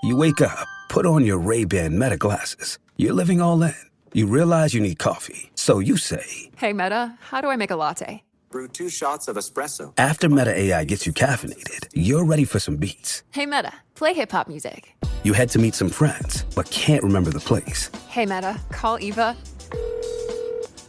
You wake up, put on your Ray-Ban Meta glasses. You're living all in. You realize you need coffee. So you say, "Hey, Meta, how do I make a latte?" Brew 2 shots of espresso. After Meta AI gets you caffeinated, you're ready for some beats. "Hey, Meta, play hip-hop music." You head to meet some friends, but can't remember the place. "Hey, Meta, call Eva."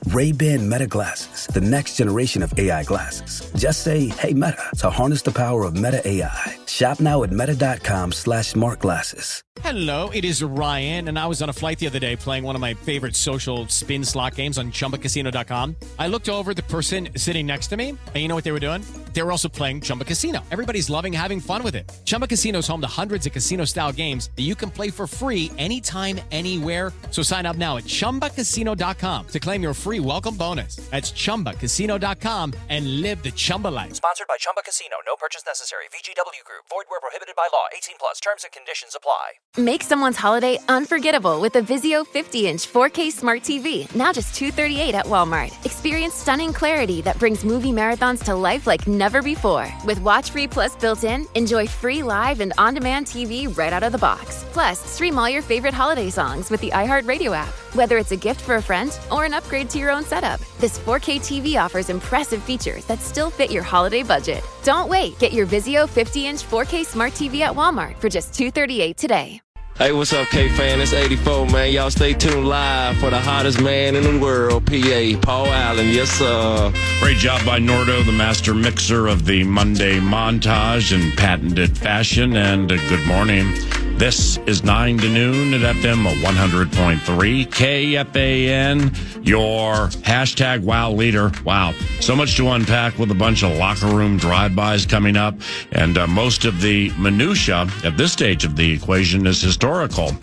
Ray-Ban Meta glasses, the next generation of AI glasses. Just say, "Hey, Meta," to harness the power of Meta AI. Shop now at meta.com/smartglasses. Hello, it is Ryan, and I was on a flight the other day playing one of my favorite social spin slot games on ChumbaCasino.com. I looked over at the person sitting next to me, and you know what they were doing? They were also playing Chumba Casino. Everybody's loving having fun with it. Chumba Casino is home to hundreds of casino-style games that you can play for free anytime, anywhere. So sign up now at ChumbaCasino.com to claim your free welcome bonus. That's ChumbaCasino.com and live the Chumba life. Sponsored by Chumba Casino. No purchase necessary. VGW Group. Void where prohibited by law. 18 plus. Terms and conditions apply. Make someone's holiday unforgettable with a Vizio 50-inch 4K smart TV, now just $238 at Walmart. Experience stunning clarity that brings movie marathons to life like never before. With Watch Free Plus built in, enjoy free live and on-demand TV right out of the box. Plus, stream all your favorite holiday songs with the iHeartRadio app. Whether it's a gift for a friend or an upgrade to your own setup, this 4K TV offers impressive features that still fit your holiday budget. Don't wait. Get your Vizio 50-inch 4K smart TV at Walmart for just $238 today. Hey, what's up, KFAN? It's 84, man. Y'all stay tuned live for the hottest man in the world, PA, Paul Allen. Yes, sir. Great job by Nordo, the master mixer of the Monday montage in patented fashion. And good morning. This is 9 to noon at FM 100.3 KFAN, your hashtag wow leader. Wow. So much to unpack with a bunch of locker room drive-bys coming up. And most of the minutia at this stage of the equation is historical.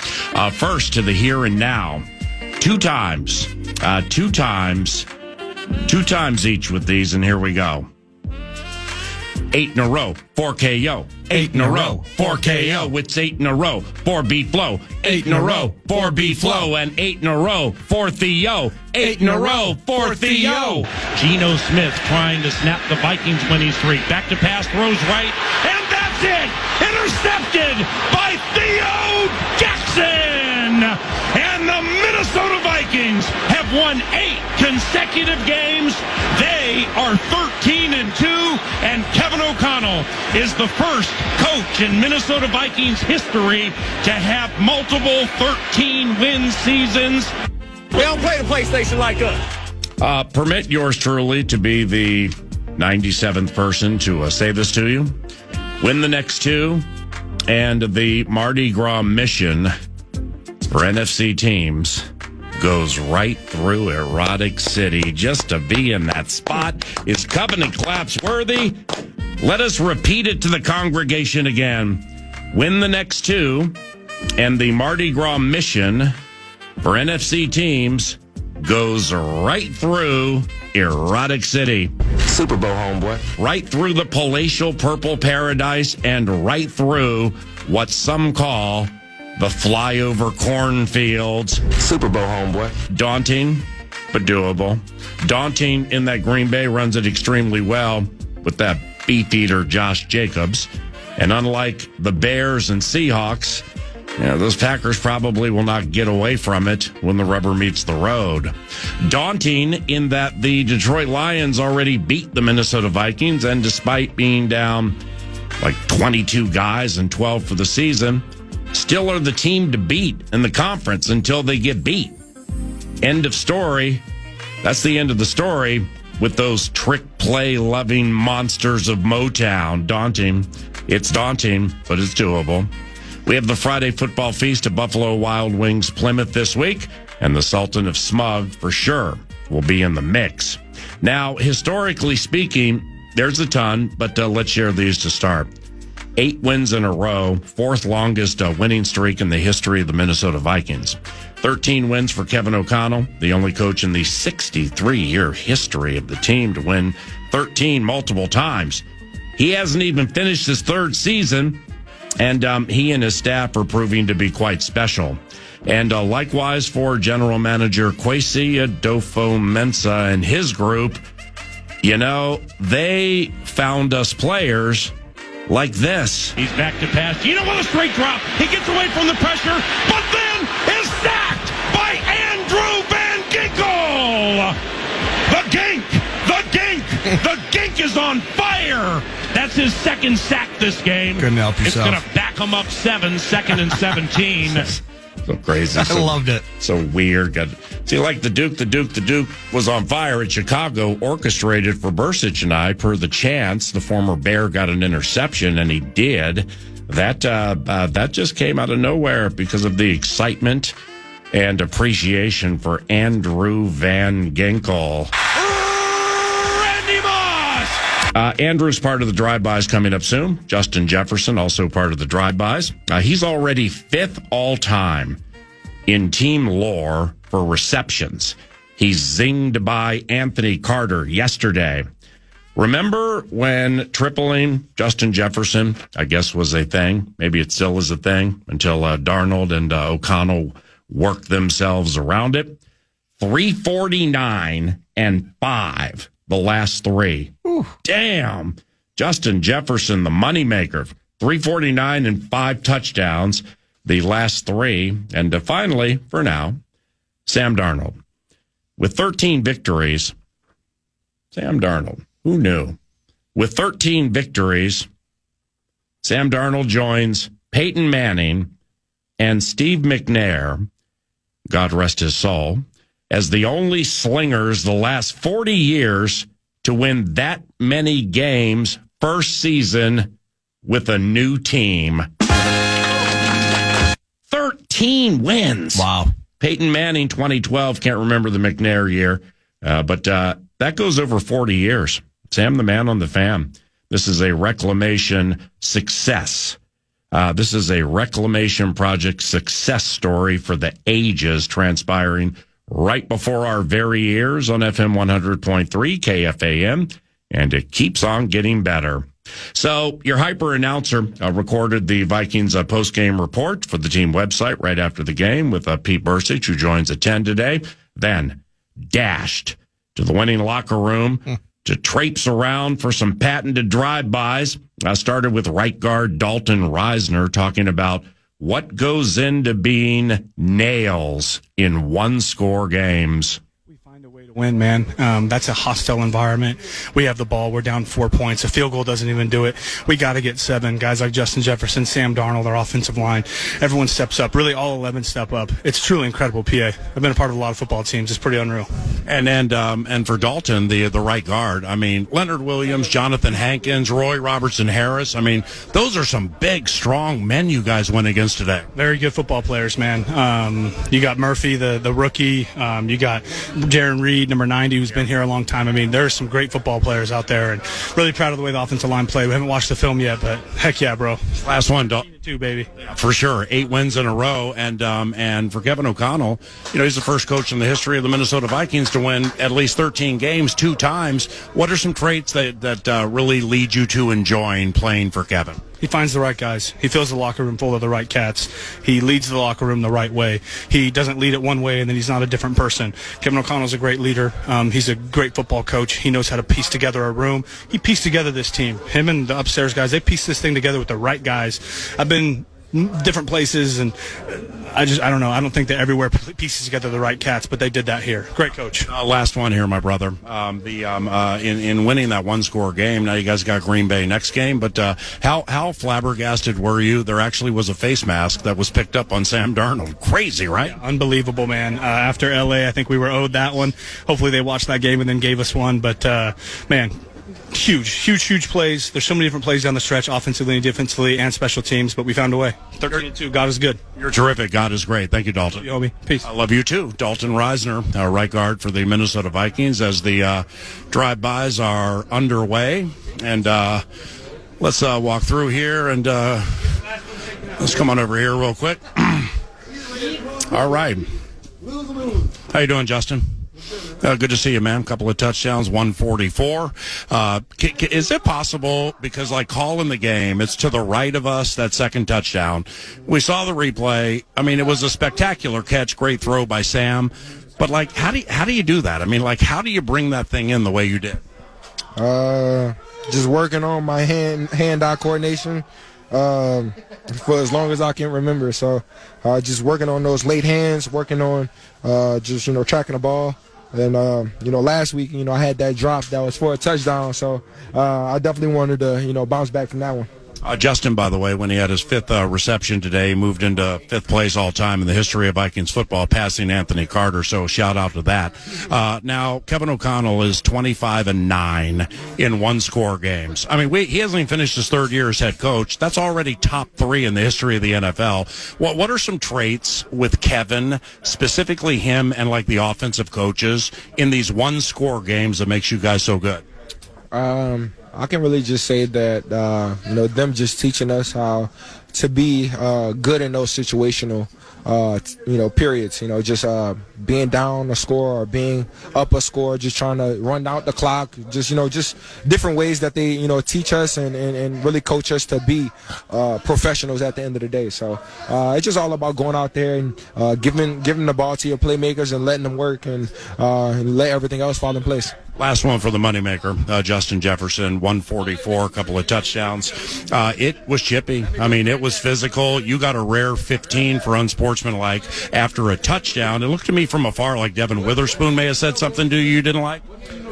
First, to the here and now. Two times each with these, and here we go. 8 in a row, 4 KO. 8 in a row, 4 KO. It's 8 in a row, 4 B flow. 8 in a row, 4 B flow. And 8 in a row, 4 Theo. 8 in a row, 4 Theo. Geno Smith trying to snap the Vikings winning streak. Back to pass, throws right, and that's it! Intercepted by Theo Jackson! And the Minnesota Vikings have won 8 consecutive games. They are 13-2, and Kevin O'Connell is the first coach in Minnesota Vikings history to have multiple 13-win seasons. We don't play the PlayStation like us. Permit yours truly to be the 97th person to say this to you. Win the next 2, and the Mardi Gras mission for NFC teams goes right through Erotic City. Just to be in that spot is covenant claps worthy. Let us repeat it to the congregation again. Win the next 2, and the Mardi Gras mission for NFC teams goes right through Erotic City. Super Bowl, homeboy. Right through the palatial purple paradise and right through what some call the flyover cornfields. Super Bowl, homeboy. Daunting, but doable. Daunting in that Green Bay runs it extremely well with that beef eater Josh Jacobs. And unlike the Bears and Seahawks, those Packers probably will not get away from it when the rubber meets the road. Daunting in that the Detroit Lions already beat the Minnesota Vikings, and despite being down like 22 guys and 12 for the season, still are the team to beat in the conference until they get beat. End of story. That's the end of the story with those trick play loving monsters of Motown. Daunting. It's daunting, but it's doable. We have the Friday football feast at Buffalo Wild Wings Plymouth this week, and the Sultan of Smug for sure will be in the mix. Now, historically speaking, there's a ton, but let's share these to start. 8 wins in a row, 4th longest winning streak in the history of the Minnesota Vikings. 13 wins for Kevin O'Connell, the only coach in the 63-year history of the team to win 13 multiple times. He hasn't even finished his 3rd season, and he and his staff are proving to be quite special. And likewise for General Manager Kwesi Adofo-Mensah and his group, they found us players like this. He's back to pass. Gino with a straight drop. He gets away from the pressure, but then is sacked by Andrew Van Ginkel. The Gink! The Gink! The Gink is on fire! That's his second sack this game. Couldn't help yourself. It's going to back him up 7, second and 17. So crazy. I loved it. So weird. See, like the Duke was on fire at Chicago, orchestrated for Bursich and I, per the chance. The former Bear got an interception, and he did. That just came out of nowhere because of the excitement and appreciation for Andrew Van Ginkel. Randy Moss! Andrew's part of the drive-bys coming up soon. Justin Jefferson, also part of the drive-bys. He's already 5th all-time in team lore for receptions. He's zinged by Anthony Carter yesterday. Remember when tripling Justin Jefferson, I guess, was a thing? Maybe it still is a thing until Darnold and O'Connell worked themselves around it. 349 and 5, the last 3. Ooh. Damn. Justin Jefferson, the moneymaker. 349 and 5 touchdowns, the last 3. And finally, for now, Sam Darnold. With 13 victories, Sam Darnold. Who knew? With 13 victories, Sam Darnold joins Peyton Manning and Steve McNair, God rest his soul, as the only slingers the last 40 years to win that many games first season with a new team. 13 wins. Wow. Peyton Manning, 2012. Can't remember the McNair year, but that goes over 40 years. Sam the man on the fan. This is a reclamation success. This is a reclamation project success story for the ages, transpiring right before our very ears on FM 100.3 KFAN, and it keeps on getting better. So your hyper announcer recorded the Vikings post-game report for the team website right after the game with Pete Bursich, who joins at 10 today, then dashed to the winning locker room to traipse around for some patented drive-bys. I started with right guard Dalton Reisner talking about what goes into being nails in one-score games. To win, man. That's a hostile environment. We have the ball. We're down 4 points. A field goal doesn't even do it. We got to get 7. Guys like Justin Jefferson, Sam Darnold, our offensive line. Everyone steps up. Really, all 11 step up. It's truly incredible, PA. I've been a part of a lot of football teams. It's pretty unreal. And for Dalton, the right guard, I mean, Leonard Williams, Jonathan Hankins, Roy Robertson Harris. I mean, those are some big, strong men you guys went against today. Very good football players, man. You got Murphy, the rookie. You got Jaron Reed, number 90, who's been here a long time. I mean, there's some great football players out there, and really proud of the way the offensive line played. We haven't watched the film yet, but heck yeah, bro. Last one, Dalton. 2, baby. For sure. 8 wins in a row. And for Kevin O'Connell, he's the first coach in the history of the Minnesota Vikings to win at least 13 games 2 times. What are some traits that really lead you to enjoying playing for Kevin? He finds the right guys. He fills the locker room full of the right cats. He leads the locker room the right way. He doesn't lead it one way and then he's not a different person. Kevin O'Connell's a great leader. He's a great football coach. He knows how to piece together a room. He pieced together this team. Him and the upstairs guys, they pieced this thing together with the right guys. I've been different places, and I don't know. I don't think that everywhere pieces together the right cats, but they did that here. Great coach. Last one here, my brother. In winning that one-score game, now you guys got Green Bay next game, but how flabbergasted were you? There actually was a face mask that was picked up on Sam Darnold. Crazy, right? Yeah, unbelievable, man. After L.A., I think we were owed that one. Hopefully they watched that game and then gave us one, but, man, huge plays. There's so many different plays down the stretch, offensively and defensively and special teams, but we found a way. 13-2, God is good. You're terrific. God is great. Thank you, Dalton. You owe me. Peace. I love you too. Dalton Reisner, right guard for the Minnesota Vikings, as the drive-bys are underway. And let's walk through here, and let's come on over here real quick. All right. How you doing, Justin? Good to see you, man. Couple of touchdowns, 144. Is it possible, because calling the game, it's to the right of us, that second touchdown. We saw the replay. I mean, it was a spectacular catch, great throw by Sam. But how do you do that? I mean, how do you bring that thing in the way you did? just working on my hand-eye coordination for as long as I can remember. So just working on those late hands, working on just, tracking the ball. And, last week, I had that drop that was for a touchdown. So I definitely wanted to, bounce back from that one. Justin, by the way, when he had his fifth reception today, he moved into fifth place all time in the history of Vikings football, passing Anthony Carter. So shout out to that. Now, Kevin O'Connell is 25-9 in one-score games. I mean, he hasn't even finished his third year as head coach. That's already top 3 in the history of the NFL. What are some traits with Kevin, specifically him and like the offensive coaches, in these one-score games that makes you guys so good? I can really just say that, them just teaching us how to be good in those situational, periods. Just being down a score or being up a score, just trying to run out the clock. Just different ways that they, teach us and really coach us to be professionals at the end of the day. So it's just all about going out there and giving the ball to your playmakers and letting them work and let everything else fall in place. Last one for the moneymaker, Justin Jefferson, 144, a couple of touchdowns. It was chippy. I mean, it was physical. You got a rare 15 for unsportsmanlike after a touchdown. It looked to me from afar like Devin Witherspoon may have said something to you didn't like.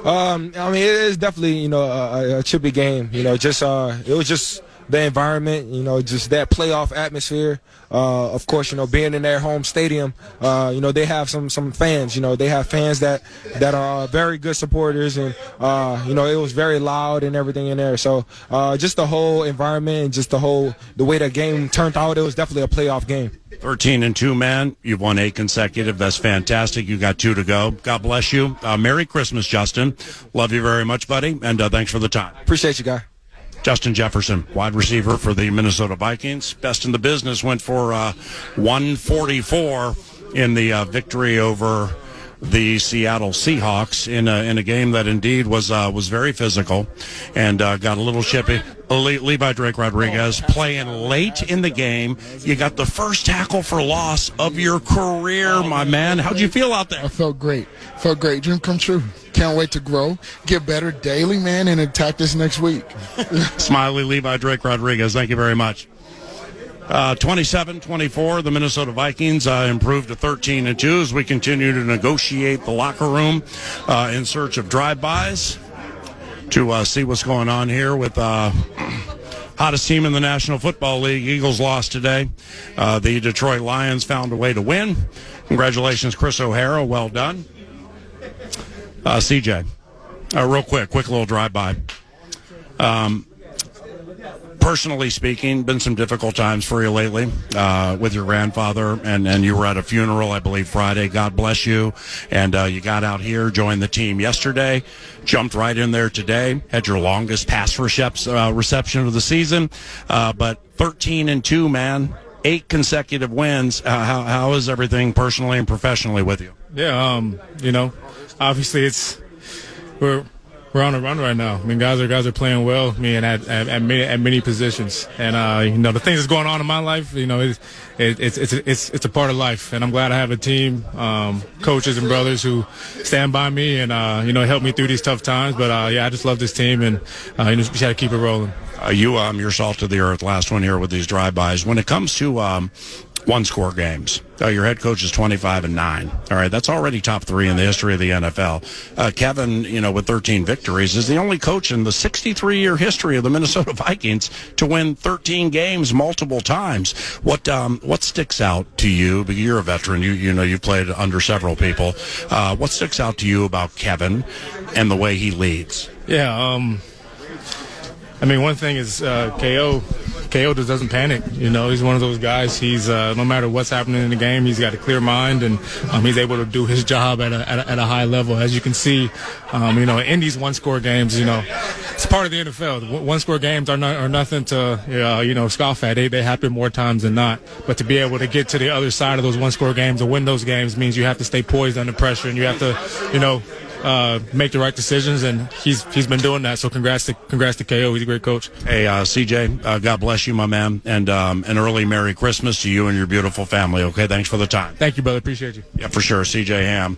I mean, it is definitely, a chippy game. It was just the environment, just that playoff atmosphere. Of course, being in their home stadium, they have some fans. They have fans that are very good supporters, and it was very loud and everything in there. So just the whole environment and just the way the game turned out, it was definitely a playoff game. 13-2, man. You've won 8 consecutive. That's fantastic. You got 2 to go. God bless you. Merry Christmas, Justin. Love you very much, buddy, and thanks for the time. Appreciate you, guy. Justin Jefferson, wide receiver for the Minnesota Vikings. Best in the business, went for 144 in the victory over the Seattle Seahawks in a game that indeed was very physical and got a little chippy. Levi Drake Rodriguez playing late in the game. You got the first tackle for loss of your career, my man. How'd you feel out there? I felt great. Dream come true. Can't wait to grow, get better daily, man, and attack this next week. Smiley Levi Drake Rodriguez, thank you very much. 27-24, the Minnesota Vikings improved to 13-2 as we continue to negotiate the locker room in search of drive-bys to see what's going on here with hottest team in the National Football League. Eagles lost today. The Detroit Lions found a way to win. Congratulations, Chris O'Hara. Well done. CJ, real quick little drive-by. Personally speaking, been some difficult times for you lately with your grandfather, and you were at a funeral, I believe, Friday. God bless you. And you got out here, joined the team yesterday, jumped right in there today, had your longest pass reception of the season. But 13-2, man, 8 consecutive wins. How is everything personally and professionally with you? Yeah, obviously we're on a run right now. I mean, guys are playing well. I mean, at many positions, and the things that's going on in my life, it's a part of life, and I'm glad I have a team, coaches and brothers who stand by me and help me through these tough times. But I just love this team, and we just got to keep it rolling. You're salt of the earth. Last one here with these drive-bys. When it comes to one-score games, your head coach is 25-9. All right, that's already top 3 in the history of the NFL. Kevin, with 13 victories, is the only coach in the 63-year history of the Minnesota Vikings to win 13 games multiple times. What sticks out to you? Because you're a veteran, you've played under several people. What sticks out to you about Kevin and the way he leads? Yeah, one thing is KO just doesn't panic. He's one of those guys. He's no matter what's happening in the game, he's got a clear mind, and he's able to do his job at a high level. As you can see, in these one-score games, it's part of the NFL. One-score games are nothing to scoff at. They happen more times than not. But to be able to get to the other side of those one-score games and win those games means you have to stay poised under pressure, and you have to make the right decisions, and he's been doing that. So congrats to KO. He's a great coach. Hey, CJ, God bless you, my man, and an early Merry Christmas to you and your beautiful family. Okay, thanks for the time. Thank you, brother. Appreciate you. Yeah, for sure. CJ Ham,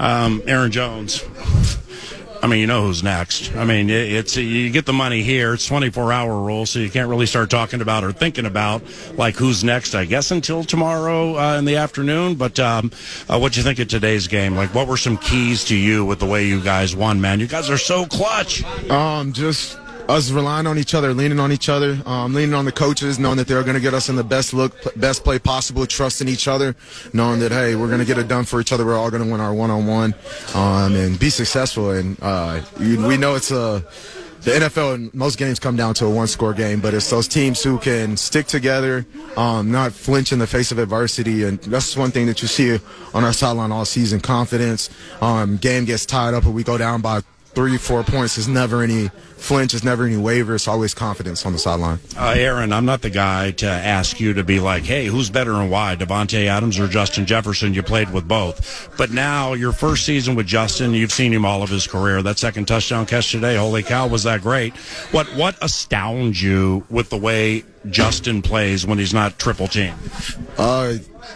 Aaron Jones. I mean, you know who's next. I mean, it's you get the money here. It's 24-hour rule, so you can't really start talking about or thinking about, like, who's next, I guess, until tomorrow in the afternoon. But what'd you think of today's game? Like, what were some keys to you with the way you guys won, man? You guys are so clutch. Just us relying on each other, leaning on each other, leaning on the coaches, knowing that they're going to get us in the best play possible, trusting each other, knowing that, hey, we're going to get it done for each other. We're all going to win our one-on-one and be successful. And we know it's the NFL, in most games come down to a one-score game, but it's those teams who can stick together, not flinch in the face of adversity. And that's one thing that you see on our sideline all season, confidence. Game gets tied up and we go down by 3-4 points. There's never any flinch. There's never any waver. It's always confidence on the sideline. Aaron, I'm not the guy to ask you to be like, hey, who's better and why, Devontae Adams or Justin Jefferson? You played with both. But now, your first season with Justin, you've seen him all of his career. That second touchdown catch today, holy cow, was that great. What astounds you with the way Justin plays when he's not triple teamed?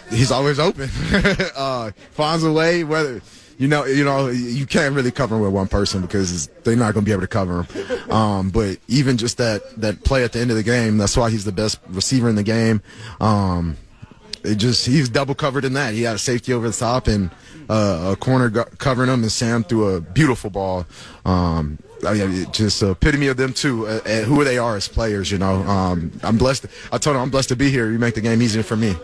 He's always open. Finds a way, whether... You know, you can't really cover him with one person because they're not going to be able to cover him. But even just that play at the end of the game, that's why he's the best receiver in the game. He's double covered in that. He had a safety over the top and a corner covering him, and Sam threw a beautiful ball. Just epitome of them too, who they are as players. I'm blessed. I told him I'm blessed to be here. You make the game easier for me.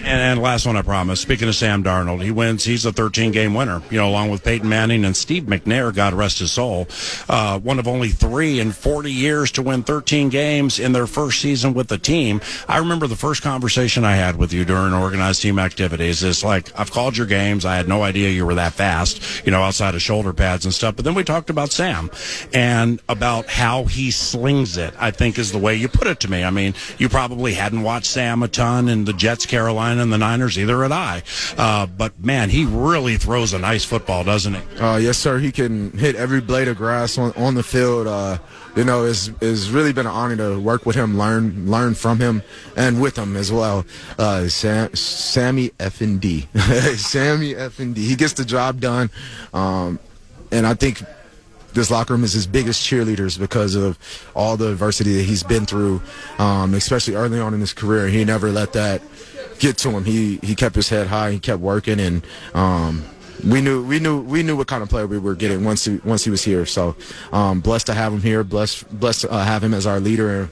And last one, I promise. Speaking of Sam Darnold, he wins. He's a 13-game winner, along with Peyton Manning and Steve McNair, God rest his soul. One of only 3 in 40 years to win 13 games in their first season with the team. I remember the first conversation I had with you during organized team activities is like, I've called your games. I had no idea you were that fast, outside of shoulder pads and stuff. But then we talked about Sam and about how he slings it, I think is the way you put it to me. I mean, you probably hadn't watched Sam a ton in the Jets, Carolina, and the Niners, either had I. But, man, he really throws a nice football, doesn't he? Yes, sir. He can hit every blade of grass on the field. It's really been an honor to work with him, learn from him, and with him as well. Sammy F&D. Sammy F&D. He gets the job done. And I think this locker room is his biggest cheerleaders because of all the adversity that he's been through, especially early on in his career. He never let that get to him. He kept his head high. He kept working, and we knew what kind of player we were getting once he was here. So blessed to have him here. Blessed to have him as our leader.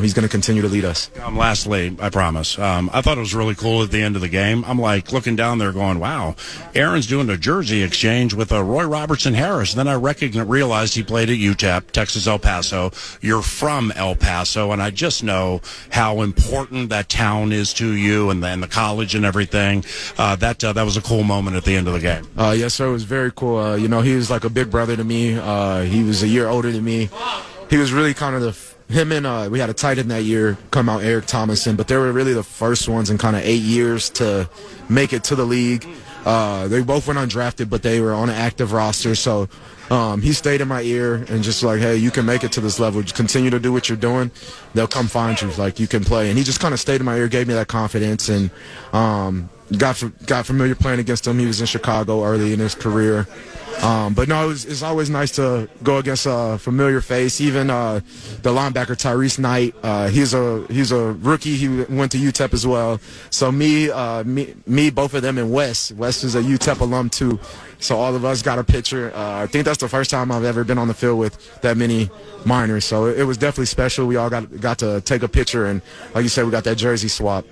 He's going to continue to lead us. Lastly, I promise. I thought it was really cool at the end of the game. I'm like looking down there going, wow, Aaron's doing a jersey exchange with Roy Robertson Harris. Then I realized he played at UTEP, Texas El Paso. You're from El Paso, and I just know how important that town is to you and the college and everything. That was a cool moment at the end of the game. Yes, sir. It was very cool. He was like a big brother to me. He was a year older than me. He was really kind of him and we had a tight end that year come out, Eric Thomason, but they were really the first ones in kind of 8 years to make it to the league. They both went undrafted, but they were on an active roster. So he stayed in my ear and just like, hey, you can make it to this level. Just continue to do what you're doing. They'll come find you. Like, you can play. And he just kind of stayed in my ear, gave me that confidence, and got familiar playing against him. He was in Chicago early in his career. But no, it's always nice to go against a familiar face. Even the linebacker Tyrese Knight, he's a rookie. He went to UTEP as well. So me, both of them, and Wes. Wes is a UTEP alum too. So all of us got a picture. I think that's the first time I've ever been on the field with that many minors. So it was definitely special. We all got to take a picture, and like you said, we got that jersey swap.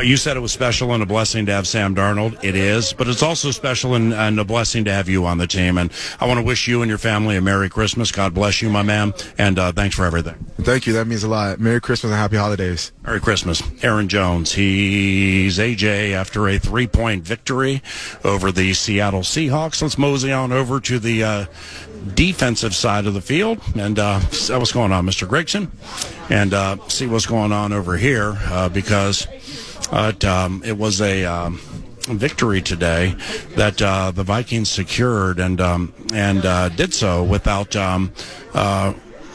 You said it was special and a blessing to have Sam Darnold. It is, but it's also special and a blessing to have you on the team. And I want to wish you and your family a Merry Christmas. God bless you, my man, and thanks for everything. Thank you. That means a lot. Merry Christmas and Happy Holidays. Merry Christmas. Aaron Jones. He's AJ after a 3-point victory over the Seattle Seahawks. Let's mosey on over to the defensive side of the field and see what's going on, Mr. Gregson, and see what's going on over here because it was a victory today that the Vikings secured and did so without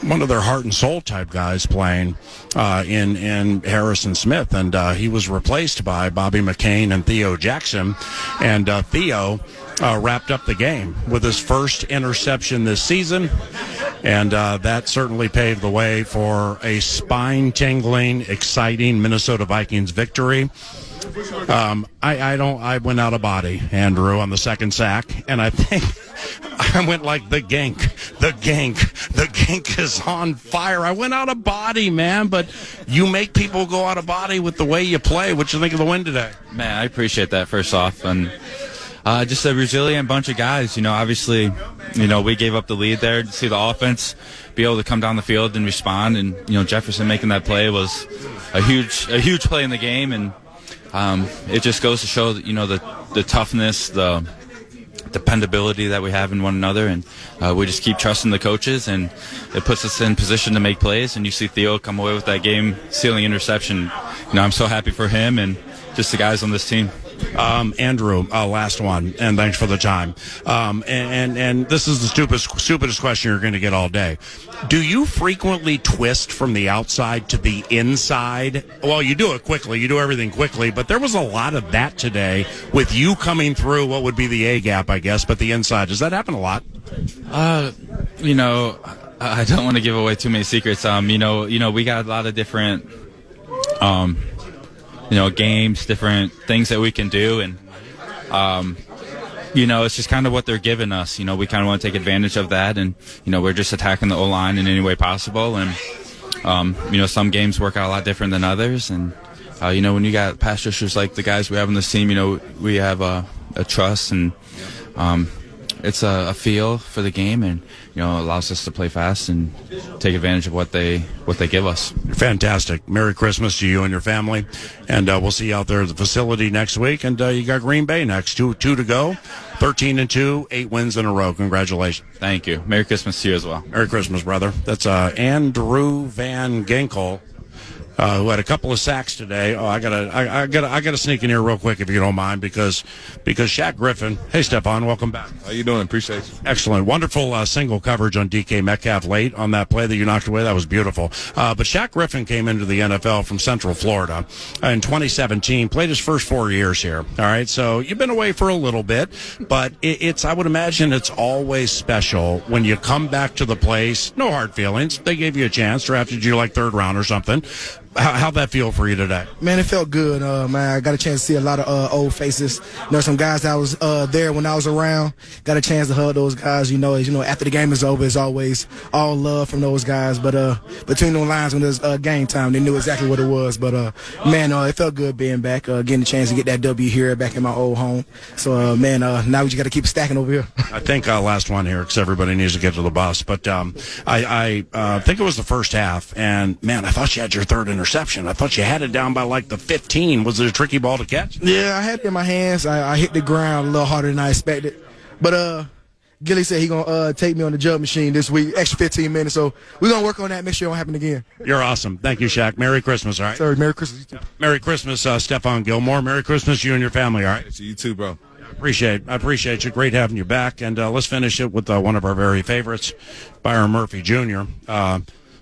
one of their heart and soul type guys playing in Harrison Smith, and he was replaced by Bobby McCain and Theo Jackson, and Theo wrapped up the game with his first interception this season, and that certainly paved the way for a spine-tingling, exciting Minnesota Vikings victory. I went out of body, Andrew, on the second sack, and I think I went like the gank is on fire. I went out of body, man, but you make people go out of body with the way you play. What you think of the win today? Man, I appreciate that, first off, and just a resilient bunch of guys. Obviously, we gave up the lead there to see the offense be able to come down the field and respond, and Jefferson making that play was a huge play in the game, and it just goes to show that, the toughness, the dependability that we have in one another, and we just keep trusting the coaches, and it puts us in position to make plays. And you see Theo come away with that game-sealing interception. I'm so happy for him and just the guys on this team. Andrew, last one, and thanks for the time. And this is the stupidest question you're going to get all day. Do you frequently twist from the outside to the inside? Well, you do it quickly. You do everything quickly, but there was a lot of that today with you coming through what would be the A gap, I guess, but the inside. Does that happen a lot? I don't want to give away too many secrets. We got a lot of different games, different things that we can do, and it's just kind of what they're giving us. We kind of want to take advantage of that, and we're just attacking the O-line in any way possible, and some games work out a lot different than others, and when you got pass rushers like the guys we have on this team, we have a trust, and it's a feel for the game, and allows us to play fast and take advantage of what they give us. Fantastic. Merry Christmas to you and your family, and we'll see you out there at the facility next week. And you got Green Bay next, two to go, 13-2, 8 wins in a row. Congratulations. Thank you. Merry Christmas to you as well. Merry Christmas, brother. That's Andrew Van Ginkel, who had a couple of sacks today. Oh, I gotta sneak in here real quick if you don't mind, because Shaq Griffin. Hey, Stephon, welcome back. How you doing? Appreciate you. Excellent, wonderful single coverage on DK Metcalf late on that play that you knocked away. That was beautiful. But Shaq Griffin came into the NFL from Central Florida in 2017. Played his first 4 years here. All right, so you've been away for a little bit, but I would imagine it's always special when you come back to the place. No hard feelings. They gave you a chance, drafted you like 3rd round or something. How'd that feel for you today? Man, it felt good, man. I got a chance to see a lot of old faces. Some guys that was there when I was around. Got a chance to hug those guys. After the game is over, it's always all love from those guys. But between those lines, when it was game time, they knew exactly what it was. But man, it felt good being back, getting a chance to get that W here back in my old home. So man, now we just got to keep stacking over here. I think last one here, because everybody needs to get to the bus. But I think it was the first half, and man, I thought you had your third interception. I thought you had it down by like the 15. Was it a tricky ball to catch? Yeah, I had it in my hands. I hit the ground a little harder than I expected. But Gilly said he gonna take me on the jug machine this week, extra 15 minutes. So we're gonna work on that, make sure it don't happen again. You're awesome. Thank you, Shaq. Merry Christmas, all right? Sorry, Merry Christmas. Merry Christmas, Stephon Gilmore. Merry Christmas, you and your family, all right? You too, bro. I appreciate you. Great having you back. And let's finish it with one of our very favorites, Byron Murphy Jr.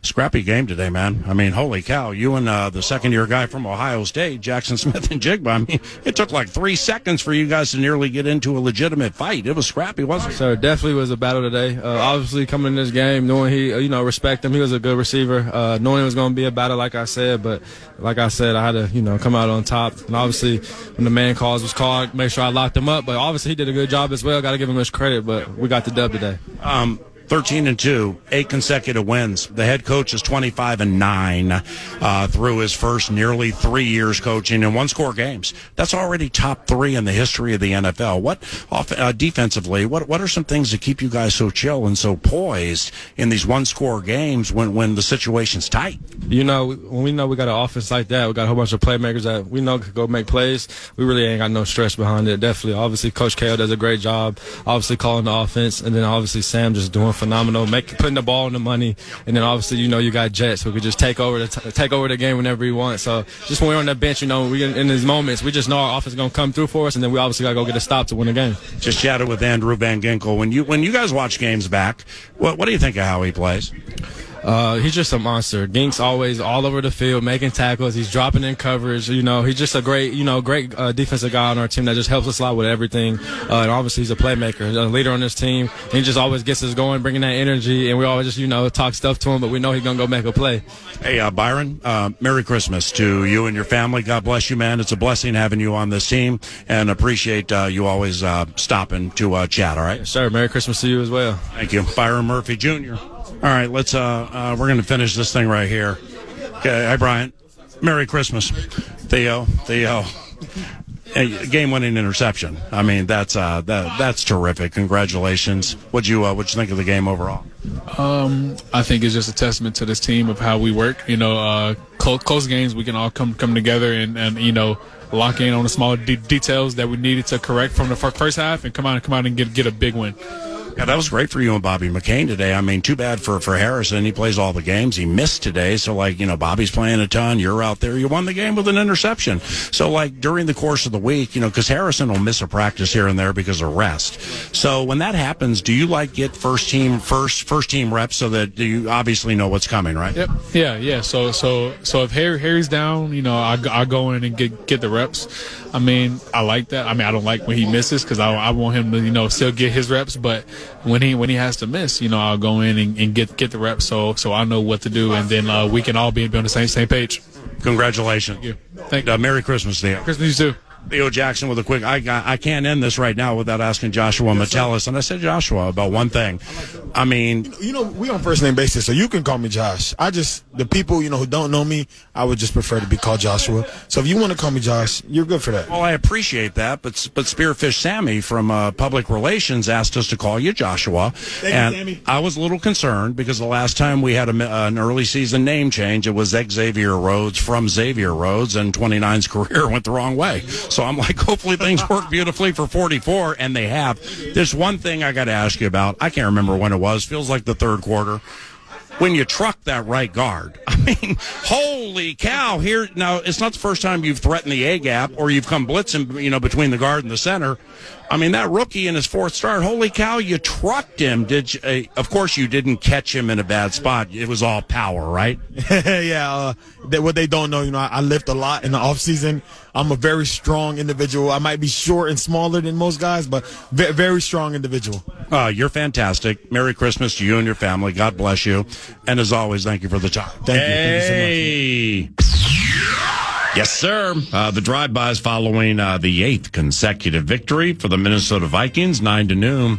Scrappy game today, man. I mean, holy cow. You and the second-year guy from Ohio State, Jackson Smith and Jigba. I mean, it took like 3 seconds for you guys to nearly get into a legitimate fight. It was scrappy, wasn't it? So it definitely was a battle today. Obviously, coming in this game, knowing he, respect him. He was a good receiver. Knowing it was going to be a battle, like I said. But like I said, I had to, come out on top. And obviously, when the man calls was called, make sure I locked him up. But obviously, he did a good job as well. Got to give him his credit. But we got the dub today. 13-2, 8 consecutive wins. The head coach is 25-9 through his first nearly 3 years coaching in one-score games. That's already top 3 in the history of the NFL. What defensively? What are some things that keep you guys so chill and so poised in these one-score games when the situation's tight? When we know we got an offense like that, we got a whole bunch of playmakers that we know could go make plays. We really ain't got no stress behind it. Definitely, obviously, Coach KO does a great job. Obviously, calling the offense, and then obviously Sam just doing phenomenal, putting the ball in the money, and then obviously you got Jets who could just take over the game whenever he wants. So just when we're on the bench, we in these moments we just know our offense is gonna come through for us, and then we obviously gotta go get a stop to win the game. Just chatted with Andrew Van Ginkel. When you guys watch games back, what do you think of how he plays? He's just a monster. Gink's always all over the field making tackles. He's dropping in coverage. He's just a great defensive guy on our team that just helps us a lot with everything. And obviously he's a playmaker, a leader on this team. And he just always gets us going, bringing that energy. And we always just, talk stuff to him, but we know he's going to go make a play. Hey, Byron, Merry Christmas to you and your family. God bless you, man. It's a blessing having you on this team, and appreciate you always stopping to chat, all right? Yes, sir. Merry Christmas to you as well. Thank you. Byron Murphy Jr. All right, let's we're going to finish this thing right here. Okay, hi, Brian. Merry Christmas. Theo. Game-winning interception. I mean, that's terrific. Congratulations. What'd you think of the game overall? I think it's just a testament to this team of how we work. Close games, we can all come together and lock in on the small details that we needed to correct from the first half and come out and get a big win. Yeah, that was great for you and Bobby McCain today. I mean, too bad for Harrison. He plays all the games. He missed today. So, Bobby's playing a ton. You're out there. You won the game with an interception. So, during the course of the week, because Harrison will miss a practice here and there because of rest. So, when that happens, do you, get first team reps so that you obviously know what's coming, right? Yep. Yeah. So if Harry's down, I go in and get the reps. I mean, I like that. I mean, I don't like when he misses because I want him to, still get his reps. But when he has to miss, I'll go in and get the reps so I know what to do, and then we can all be on the same page. Congratulations. Thank you. Merry Christmas, Theo. Christmas too. Theo Jackson with a quick, I can't end this right now without asking Joshua Metellus. And I said, Joshua, about one thing. I mean, we on first name basis, so you can call me Josh. The people, who don't know me, I would just prefer to be called Joshua. So if you want to call me Josh, you're good for that. Well, I appreciate that, but Spearfish Sammy from Public Relations asked us to call you Joshua. Thank you, Sammy. I was a little concerned because the last time we had an early season name change, it was Xavier Rhodes from Xavier Rhodes, and 29's career went the wrong way. So I'm like, hopefully things work beautifully for 44, and they have. There's one thing I got to ask you about. I can't remember when it was. Feels like the third quarter. When you truck that right guard, I mean, holy cow! Here now, it's not the first time you've threatened the A gap or you've come blitzing, between the guard and the center. I mean, that rookie in his fourth start, holy cow! You trucked him. Did you? Of course, you didn't catch him in a bad spot. It was all power, right? Yeah. What they don't know, I lift a lot in the off season. I'm a very strong individual. I might be short and smaller than most guys, but very strong individual. You're fantastic. Merry Christmas to you and your family. God bless you. And as always, thank you for the time. Thank you so much. Yes, sir. The drive-by is following the 8th consecutive victory for the Minnesota Vikings, 9 to noon.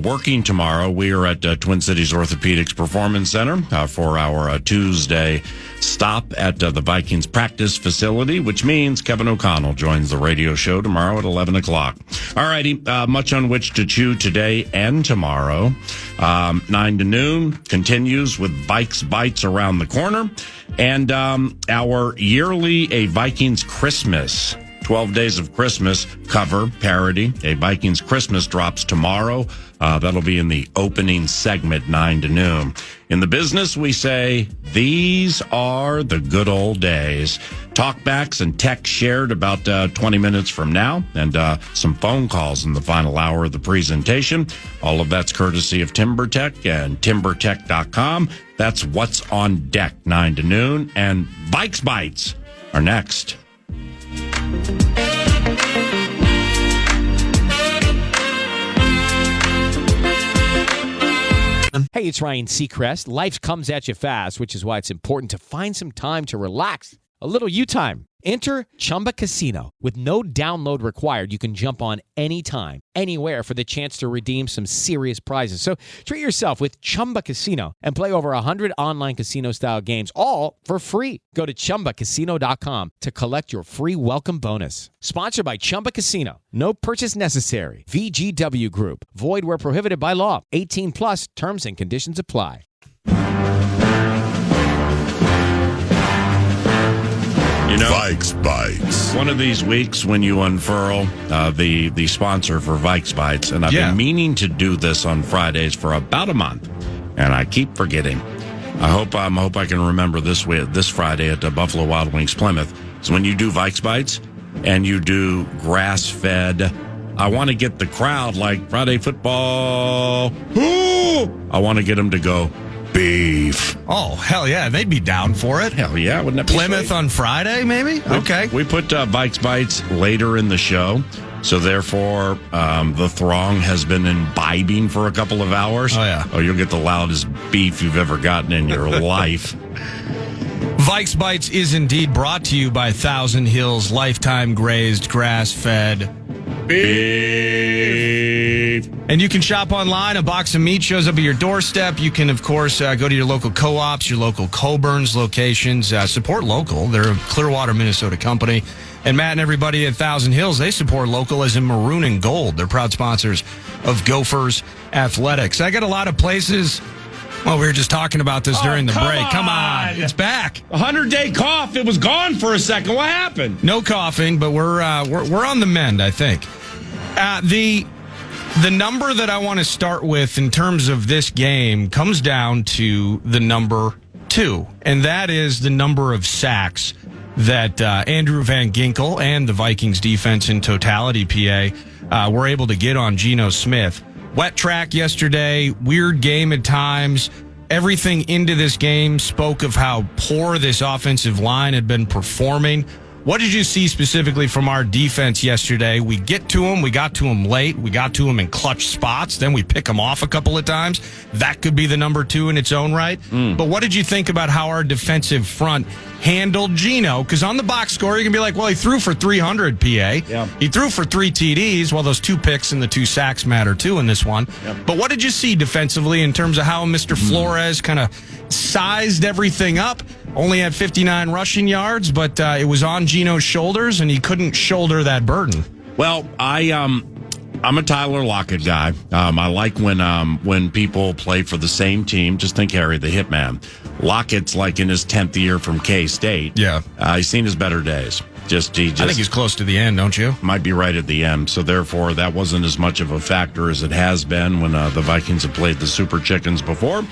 Working tomorrow, we are at Twin Cities Orthopedics Performance Center for our Tuesday stop at the Vikings practice facility, which means Kevin O'Connell joins the radio show tomorrow at 11 o'clock. All righty, much on which to chew today and tomorrow. 9 to noon continues with Vikes Bites around the corner. And our yearly A Vikings Christmas, 12 Days of Christmas cover parody, A Vikings Christmas drops tomorrow. That'll be in the opening segment, 9 to noon. In the business, we say, these are the good old days. Talkbacks and text shared about 20 minutes from now, and some phone calls in the final hour of the presentation. All of that's courtesy of TimberTech and timbertech.com. That's what's on deck, 9 to noon. And Vikes Bites are next. Hey, it's Ryan Seacrest. Life comes at you fast, which is why it's important to find some time to relax. A little you time. Enter Chumba Casino. With no download required, you can jump on anytime, anywhere for the chance to redeem some serious prizes. So treat yourself with Chumba Casino and play over 100 online casino-style games, all for free. Go to ChumbaCasino.com to collect your free welcome bonus. Sponsored by Chumba Casino. No purchase necessary. VGW Group. Void where prohibited by law. 18 plus. Terms and conditions apply. Vikes Bites. One of these weeks when you unfurl the sponsor for Vikes Bites, and I've been meaning to do this on Fridays for about a month, and I keep forgetting. I hope I can remember this Friday at Buffalo Wild Wings Plymouth. So when you do Vikes Bites and you do grass-fed, I want to get the crowd like Friday football. I want to get them to go, beef. Oh, hell yeah. They'd be down for it. Hell yeah. Wouldn't that be Plymouth sweet? on Friday, maybe? Okay. We put Vikes Bites later in the show. So therefore, the throng has been imbibing for a couple of hours. Oh, yeah. Oh, you'll get the loudest beef you've ever gotten in your life. Vikes Bites is indeed brought to you by Thousand Hills Lifetime Grazed Grass-Fed beef. And you can shop online. A box of meat shows up at your doorstep. You can, of course, go to your local co-ops, your local Coburn's locations. Support local. They're a Clearwater, Minnesota company. And Matt and everybody at Thousand Hills, they support local as in maroon and gold. They're proud sponsors of Gophers Athletics. I got a lot of places. Well, we were just talking about this during the break. Come on. It's back. 100-day cough. It was gone for a second. What happened? No coughing, but we're on the mend, I think. The number that I want to start with in terms of this game comes down to the number 2, and that is the number of sacks that Andrew Van Ginkel and the Vikings defense in totality, PA, were able to get on Geno Smith. Wet track yesterday, weird game at times. Everything into this game spoke of how poor this offensive line had been performing. What did you see specifically from our defense yesterday? We get to them. We got to them late. We got to them in clutch spots. Then we pick them off a couple of times. That could be the number 2 in its own right. But what did you think about how our defensive front handled Geno? Because on the box score, you can be like, well, he threw for 300, PA. Yeah. He threw for 3 TDs. Well, those 2 picks and the 2 sacks matter, too, in this one. Yep. But what did you see defensively in terms of how Mr. Flores kind of sized everything up? Only had 59 rushing yards, but it was on Geno's shoulders, and he couldn't shoulder that burden. Well, I'm a Tyler Lockett guy. I like when people play for the same team. Just think Harry the Hitman. Lockett's like in his 10th year from K-State. Yeah. He's seen his better days. I think he's close to the end, don't you? Might be right at the end. So therefore, that wasn't as much of a factor as it has been when the Vikings have played the Super Chickens before.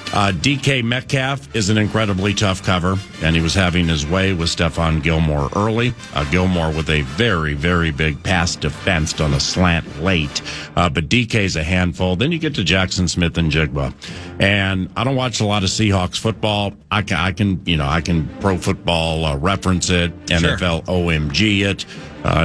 DK Metcalf is an incredibly tough cover, and he was having his way with Stephon Gilmore early. Gilmore with a very, very big pass defense on a slant late. But DK's a handful. Then you get to Jackson Smith and Jigba. And I don't watch a lot of Seahawks football. I can pro football reference it, NFL OMG it.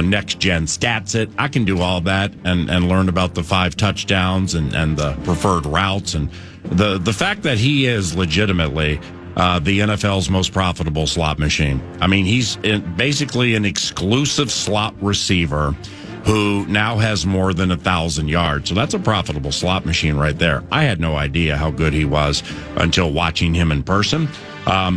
Next Gen Stats it. I can do all that and learn about the 5 touchdowns and the preferred routes. And the fact that he is legitimately the NFL's most profitable slot machine. I mean, he's basically an exclusive slot receiver who now has more than 1,000 yards. So that's a profitable slot machine right there. I had no idea how good he was until watching him in person.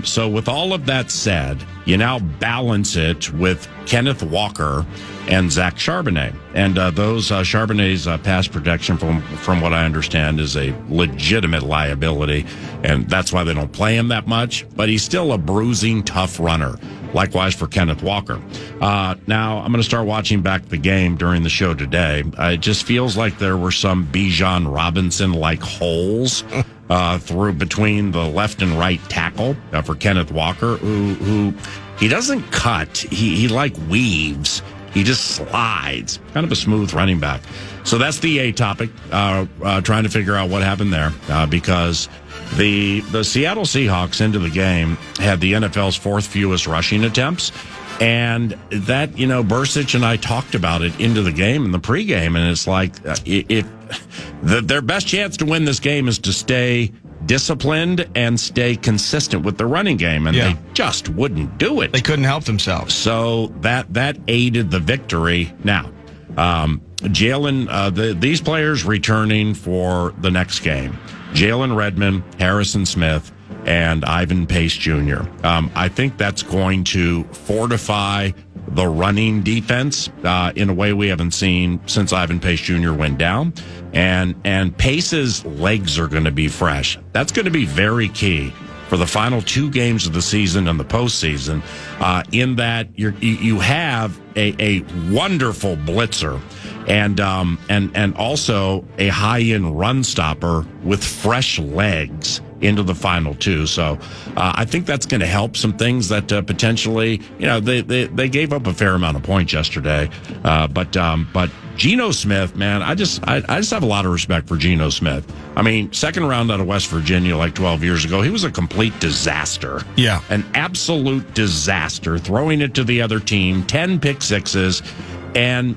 So with all of that said, you now balance it with Kenneth Walker and Zach Charbonnet. And those Charbonnet's pass protection, from what I understand, is a legitimate liability. And that's why they don't play him that much. But he's still a bruising, tough runner. Likewise for Kenneth Walker. Now, I'm going to start watching back the game during the show today. It just feels like there were some Bijan Robinson-like holes through between the left and right tackle for Kenneth Walker, who he doesn't cut. He like weaves. He just slides. Kind of a smooth running back. So that's the A topic, trying to figure out what happened there, because the Seattle Seahawks into the game had the NFL's 4th fewest rushing attempts. And that, Bursic and I talked about it into the game in the pregame. And it's like, their best chance to win this game is to stay disciplined and stay consistent with the running game. And they just wouldn't do it. They couldn't help themselves. So that aided the victory. Now, Jalen, these players returning for the next game. Jalen Redmond, Harrison Smith, and Ivan Pace Jr. I think that's going to fortify the running defense in a way we haven't seen since Ivan Pace Jr. went down. And Pace's legs are going to be fresh. That's going to be very key for the final 2 games of the season and the postseason, in that you have a wonderful blitzer and also a high-end run stopper with fresh legs into the final two. So I think that's going to help some things that potentially, they gave up a fair amount of points yesterday. But Geno Smith, man, I just have a lot of respect for Geno Smith. I mean, second round out of West Virginia like 12 years ago, he was a complete disaster. Yeah. An absolute disaster, throwing it to the other team, 10 pick sixes. And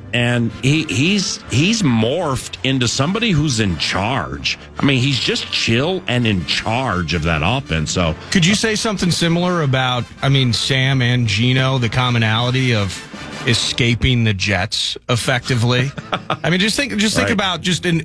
he's morphed into somebody who's in charge. I mean, he's just chill and in charge of that offense. So, could you say something similar about, Sam and Geno, the commonality of escaping the Jets effectively? Just think Right. about just an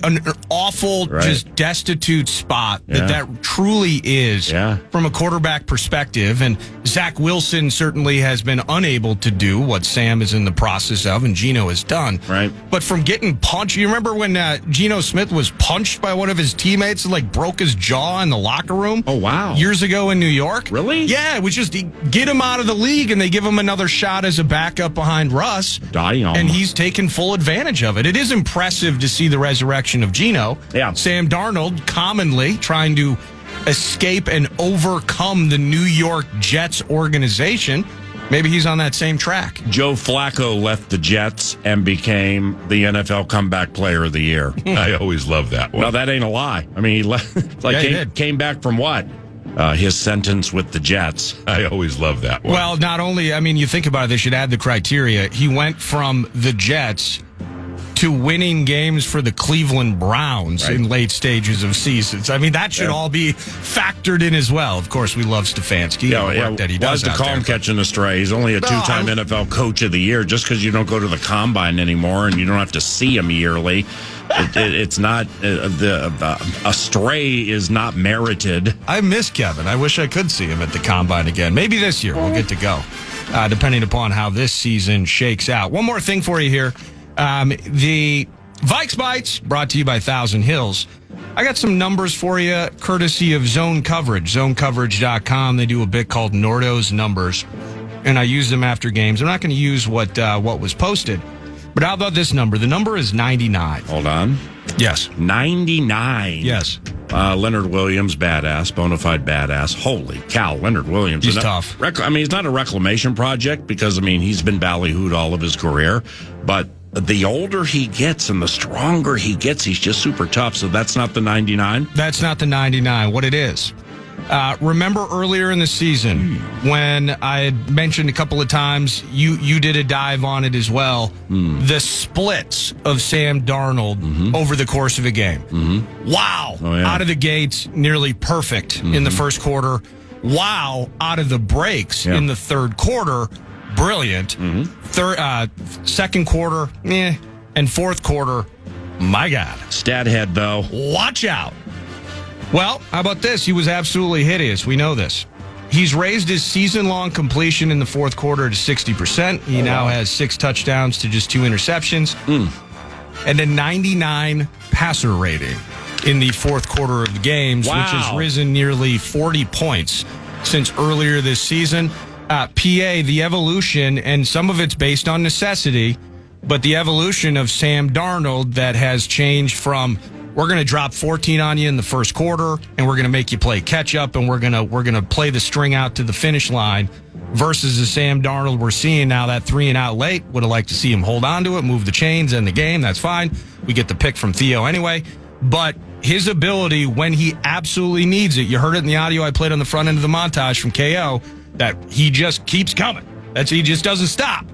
awful, Right. just destitute spot that truly is from a quarterback perspective. And Zach Wilson certainly has been unable to do what Sam is in the process of and Geno has done. Right. But from getting punched, you remember when Geno Smith was punched by one of his teammates and broke his jaw in the locker room? Oh, wow. Years ago in New York? Really? Yeah, it was just get him out of the league and they give him another shot as a backup behind Russ. And he's taken full advantage of it. It is impressive to see the resurrection of Geno. Yeah. Sam Darnold commonly trying to escape and overcome the New York Jets organization. Maybe he's on that same track. Joe Flacco left the Jets and became the NFL Comeback Player of the Year. I always love that one. No, that ain't a lie. I mean, he left, came back from what? His sentence with the Jets. I always love that one. Well, not only, you think about it, they should add the criteria. He went from the Jets to winning games for the Cleveland Browns in late stages of seasons. That should all be factored in as well. Of course, we love Stefanski and the work that he does to out call there. him catching a stray. He's only a two-time NFL Coach of the Year. Just because you don't go to the Combine anymore and you don't have to see him yearly, it's not a stray is not merited. I miss Kevin. I wish I could see him at the Combine again. Maybe this year we'll get to go, depending upon how this season shakes out. One more thing for you here. The Vikes Bites, brought to you by Thousand Hills. I got some numbers for you, courtesy of Zone Coverage, zonecoverage.com. They do a bit called Nordo's Numbers, and I use them after games. I'm not going to use what was posted, but how about this number? The number is 99. Hold on. Yes. 99. Yes. Leonard Williams, badass, bona fide badass. Holy cow, Leonard Williams. He's tough. He's not a reclamation project because, he's been ballyhooed all of his career, but the older he gets and the stronger he gets, he's just super tough. So that's not the 99? That's not the 99. What it is. Remember earlier in the season when I had mentioned a couple of times, you did a dive on it as well, the splits of Sam Darnold over the course of a game. Wow. Oh, yeah. Out of the gates, nearly perfect in the first quarter. Wow. Out of the breaks in the third quarter, brilliant. Second quarter, and fourth quarter, my God. Stat head, though. Watch out. Well, how about this? He was absolutely hideous. We know this. He's raised his season-long completion in the fourth quarter to 60%. He now has 6 touchdowns to just 2 interceptions. And a 99 passer rating in the fourth quarter of the games, which has risen nearly 40 points since earlier this season. PA, the evolution, and some of it's based on necessity, but the evolution of Sam Darnold that has changed from we're going to drop 14 on you in the first quarter, and we're going to make you play catch up, and we're going to play the string out to the finish line, versus the Sam Darnold we're seeing now, that 3 and out late. Would have liked to see him hold on to it, move the chains, end the game. That's fine. We get the pick from Theo anyway. But his ability when he absolutely needs it, you heard it in the audio I played on the front end of the montage from KO, that he just keeps coming. He just doesn't stop.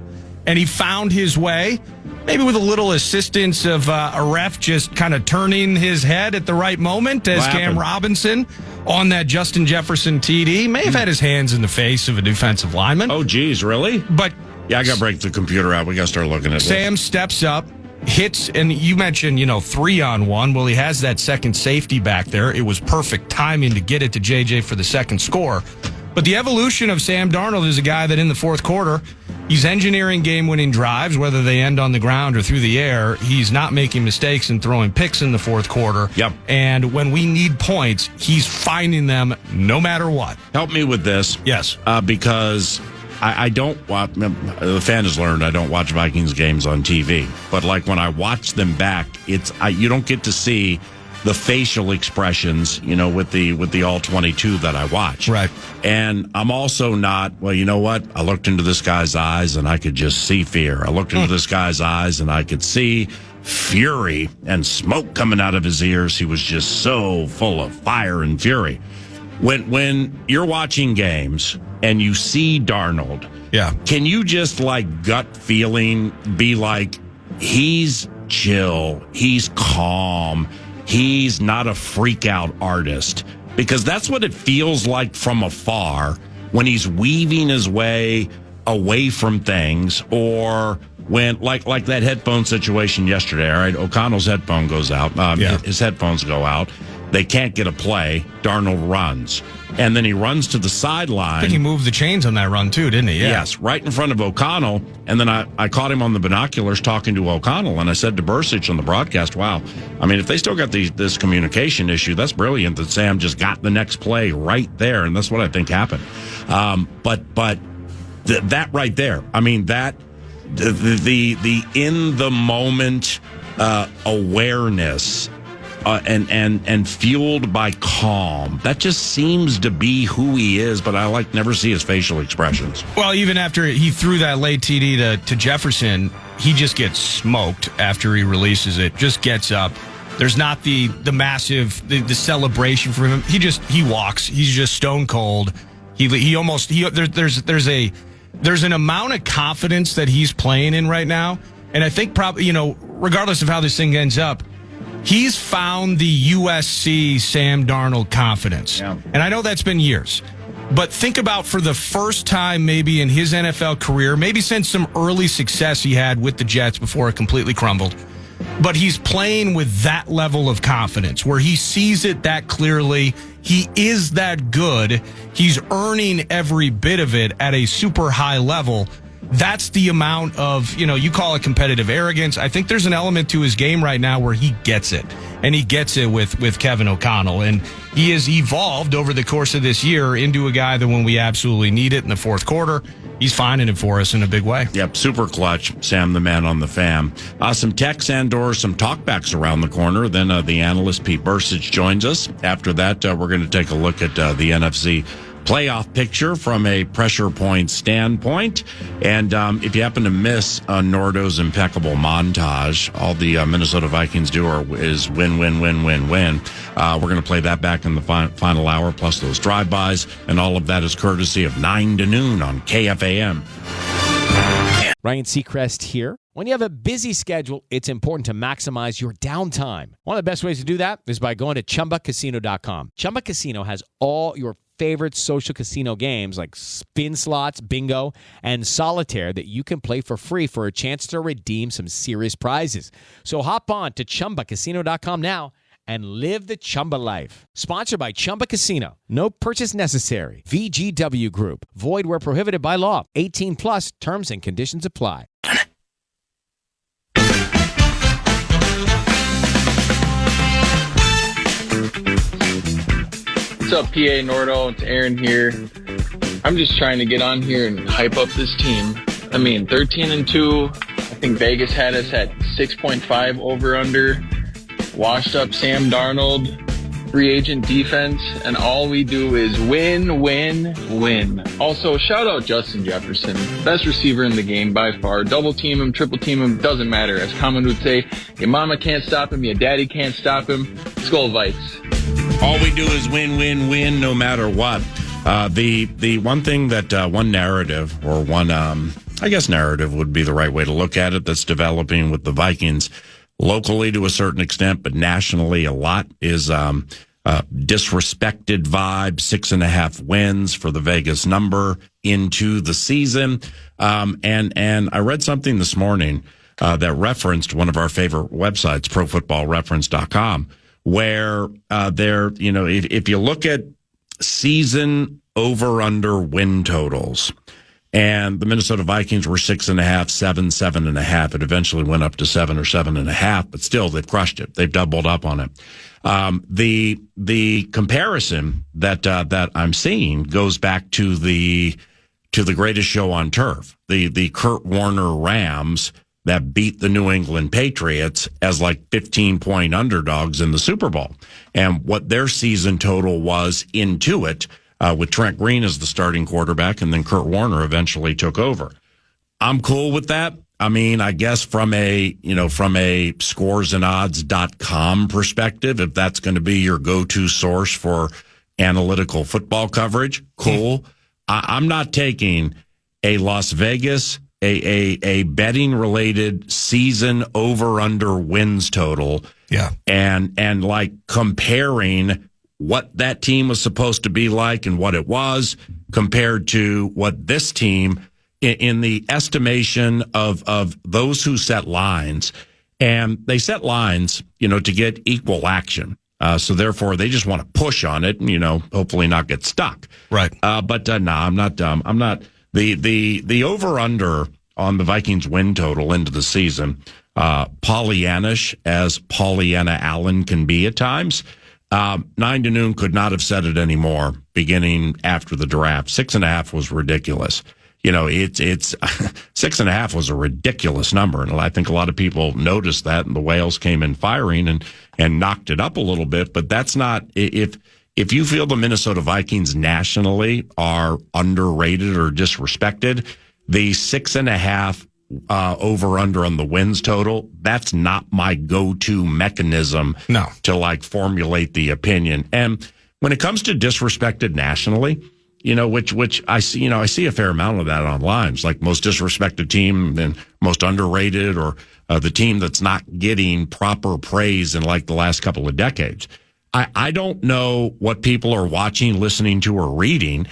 And he found his way, maybe with a little assistance of a ref just kind of turning his head at the right moment as Cam Robinson on that Justin Jefferson TD may have had his hands in the face of a defensive lineman. Oh, geez, really? But yeah, I got to break the computer out. We got to start looking at Sam steps up, hits, and you mentioned, 3-on-1. Well, he has that second safety back there. It was perfect timing to get it to JJ for the second score. But the evolution of Sam Darnold is a guy that in the fourth quarter, he's engineering game-winning drives, whether they end on the ground or through the air. He's not making mistakes and throwing picks in the fourth quarter. Yep. And when we need points, he's finding them no matter what. Help me with this. Yes. Because I don't watch, the fan has learned I don't watch Vikings games on TV. But like when I watch them back, you don't get to see the facial expressions, with the all 22 that I watch. Right. And I'm also not, well, you know what? I looked into this guy's eyes and I could just see fear. I looked into this guy's eyes and I could see fury and smoke coming out of his ears. He was just so full of fire and fury. When you're watching games and you see Darnold, can you just like gut feeling be like, he's chill, he's calm, he's not a freak out artist? Because that's what it feels like from afar when he's weaving his way away from things, or when like that headphone situation yesterday. All right, O'Connell's headphone goes out. His headphones go out. They can't get a play. Darnold runs. And then he runs to the sideline. I think he moved the chains on that run, too, didn't he? Yeah. Yes, right in front of O'Connell. And then I caught him on the binoculars talking to O'Connell, and I said to Bursich on the broadcast, wow, I mean, if they still got this communication issue, that's brilliant that Sam just got the next play right there, and that's what I think happened. But that right there, I mean, that the in-the-moment awareness and fueled by calm. That just seems to be who he is, but I never see his facial expressions. Well, even after he threw that late TD to Jefferson, he just gets smoked after he releases it. Just gets up. There's not the massive the celebration for him. He walks. He's just stone cold. There's an amount of confidence that he's playing in right now, and I think probably regardless of how this thing ends up, he's found the USC Sam Darnold confidence. Yeah. And I know that's been years. But think about for the first time maybe in his NFL career, maybe since some early success he had with the Jets before it completely crumbled, but he's playing with that level of confidence where he sees it that clearly. He is that good. He's earning every bit of it at a super high level. That's the amount of, you call it competitive arrogance. I think there's an element to his game right now where he gets it. And he gets it with Kevin O'Connell. And he has evolved over the course of this year into a guy that when we absolutely need it in the fourth quarter, he's finding it for us in a big way. Yep, super clutch. Sam, the man on the fam. Some texts and/or some talkbacks around the corner. Then the analyst Pete Bursich joins us. After that, we're going to take a look at the NFC playoff picture from a pressure point standpoint. And if you happen to miss Nordo's impeccable montage, all the Minnesota Vikings do is win, win, win, win, win. We're going to play that back in the final hour, plus those drive-bys, and all of that is courtesy of 9 to noon on KFAN. Ryan Seacrest here. When you have a busy schedule, it's important to maximize your downtime. One of the best ways to do that is by going to ChumbaCasino.com. Chumba Casino has all your favorite social casino games like spin slots, bingo, and solitaire that you can play for free for a chance to redeem some serious prizes. So hop on to ChumbaCasino.com now and live the Chumba life. Sponsored by Chumba Casino. No purchase necessary. VGW Group. Void where prohibited by law. 18 plus terms and conditions apply. What's up, PA Nordo? It's Aaron here. I'm just trying to get on here and hype up this team. I mean, 13-2. I think Vegas had us at 6.5 over/under. Washed up Sam Darnold, free agent defense, and all we do is win, win, win. Also, shout out Justin Jefferson, best receiver in the game by far. Double team him, triple team him, doesn't matter. As Common would say, your mama can't stop him, your daddy can't stop him. Let's go Vikes. All we do is win, win, win, no matter what. The one thing that one narrative or one, I guess narrative would be the right way to look at it, that's developing with the Vikings locally to a certain extent, but nationally a lot, is disrespected vibe, 6.5 wins for the Vegas number into the season. And I read something this morning that referenced one of our favorite websites, ProFootballReference.com, where if you look at season over-under win totals, and the Minnesota Vikings were 6.5, 7.5. It eventually went up to 7 or 7.5, but still they've crushed it. They've doubled up on it. The comparison that I'm seeing goes back to the greatest show on turf, the Kurt Warner Rams that beat the New England Patriots as like 15-point underdogs in the Super Bowl. And what their season total was into it, with Trent Green as the starting quarterback, and then Kurt Warner eventually took over. I'm cool with that. I mean, I guess from a scoresandodds.com perspective, if that's going to be your go-to source for analytical football coverage, cool. I'm not taking a Las Vegas, a betting related season over under wins total. Yeah. And like comparing what that team was supposed to be like and what it was compared to what this team in the estimation of those who set lines. And they set lines, to get equal action. So therefore they just want to push on it and, hopefully not get stuck. Right. But no, I'm not dumb. I'm not the over under on the Vikings win total into the season. Pollyannish as Pollyanna Allen can be at times. 9 to noon could not have said it anymore beginning after the draft. 6.5 was ridiculous. It's 6.5 was a ridiculous number. And I think a lot of people noticed that, and the whales came in firing and knocked it up a little bit. But that's not, if you feel the Minnesota Vikings nationally are underrated or disrespected, the 6.5 over under on the wins total, that's not my go-to mechanism to formulate the opinion. And when it comes to disrespected nationally, which I see, I see a fair amount of that online. It's like most disrespected team and most underrated, or the team that's not getting proper praise in like the last couple of decades. I don't know what people are watching, listening to, or reading.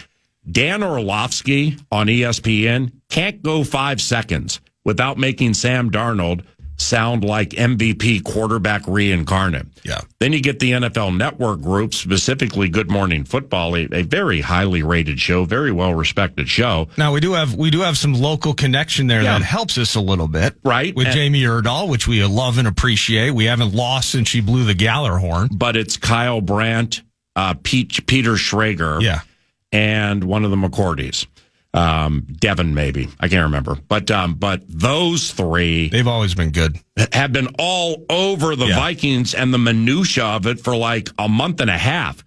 Dan Orlovsky on ESPN can't go 5 seconds without making Sam Darnold sound like MVP quarterback reincarnate. Yeah. Then you get the NFL Network group, specifically Good Morning Football, a very highly rated show, very well respected show. Now we do have some local connection there that helps us a little bit, right? With Jamie Erdahl, which we love and appreciate. We haven't lost since she blew the Galler horn. But it's Kyle Brandt, Peter Schrager, and one of the McCourtys. Devin, maybe. I can't remember. But those three, they've always been good, have been all over the Vikings and the minutia of it for like a month and a half.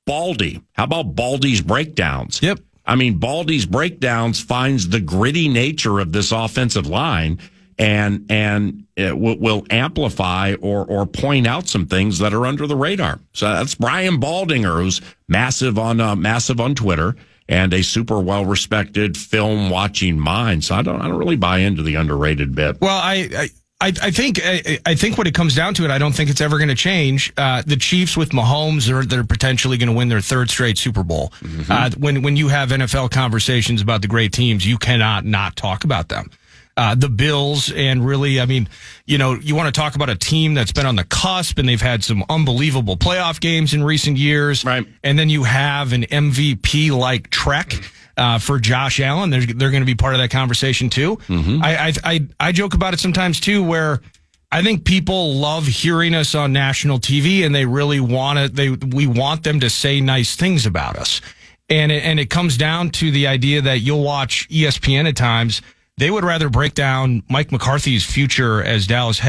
Baldy. How about Baldy's breakdowns? Yep. I mean, Baldy's breakdowns finds the gritty nature of this offensive line and it will amplify or point out some things that are under the radar. So that's Brian Baldinger, who's massive on Twitter, and a super well-respected film-watching mind. So I don't really buy into the underrated bit. Well, I think when it comes down to it, I don't think it's ever going to change. The Chiefs with Mahomes, they're potentially going to win their third straight Super Bowl. Mm-hmm. When you have NFL conversations about the great teams, you cannot not talk about them. The Bills, and really, I mean, you want to talk about a team that's been on the cusp, and they've had some unbelievable playoff games in recent years. Right. And then you have an MVP-like trek for Josh Allen. They're going to be part of that conversation too. Mm-hmm. I joke about it sometimes too, where I think people love hearing us on national TV, and they really want it. We want them to say nice things about us, and it comes down to the idea that you'll watch ESPN at times. They would rather break down Mike McCarthy's future as Dallas